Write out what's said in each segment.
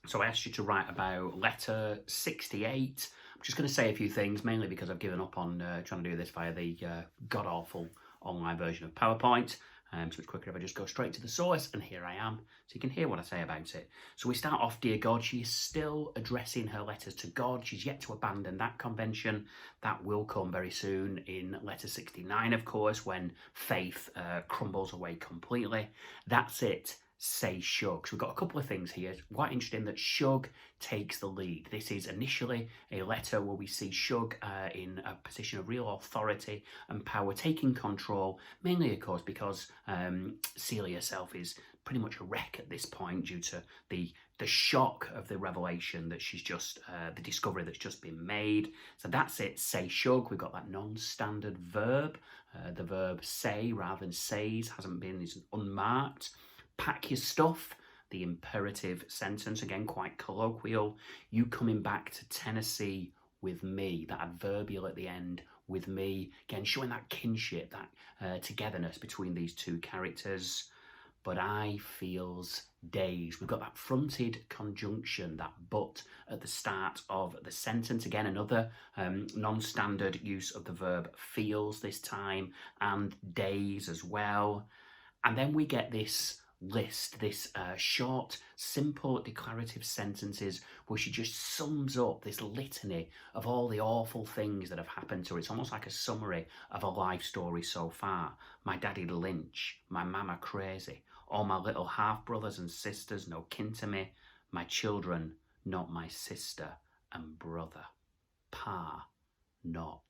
So I asked you to write about letter 68. I'm just going to say a few things, mainly because I've given up on trying to do this via the god-awful online version of PowerPoint. So it's quicker if I just go straight to the source, and here I am, so you can hear what I say about it. So we start off, Dear God. She is still addressing her letters to God. She's yet to abandon that convention. That will come very soon in letter 69, of course, when faith crumbles away completely. That's it. Say Shug. So we've got a couple of things here. Quite interesting that Shug takes the lead. This is initially a letter where we see Shug in a position of real authority and power, taking control, mainly, of course, because Celia herself is pretty much a wreck at this point due to the shock of the revelation that she's just, the discovery that's just been made. So that's it, say Shug. We've got that non-standard verb. The verb say rather than says hasn't been, is unmarked. Pack your stuff, the imperative sentence, again quite colloquial. You coming back to Tennessee with me, that adverbial at the end, with me, again showing that kinship, that togetherness between these two characters. But I feels days. We've got that fronted conjunction, that but at the start of the sentence. Again, another non-standard use of the verb feels this time, and days as well. And then we get this list, this short, simple, declarative sentences where she just sums up this litany of all the awful things that have happened to her. It's almost like a summary of a life story so far. My daddy lynch, my mama crazy, all my little half-brothers and sisters no kin to me, my children not my sister and brother, pa, not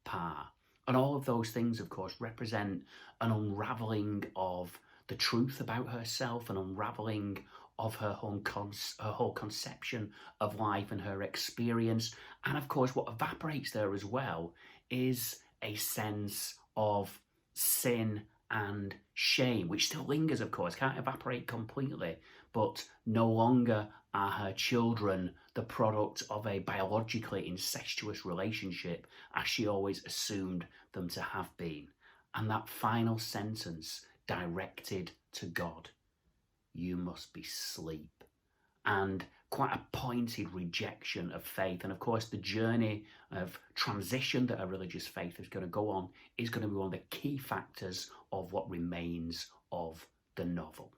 pa. And all of those things, of course, represent an unravelling of the truth about herself, an unravelling of her whole conception of life and her experience. And of course, what evaporates there as well is a sense of sin and shame, which still lingers, of course, can't evaporate completely, but no longer are her children the product of a biologically incestuous relationship, as she always assumed them to have been. And that final sentence, directed to God, you must be sleep. And quite a pointed rejection of faith. And of course, the journey of transition that a religious faith is going to go on is going to be one of the key factors of what remains of the novel.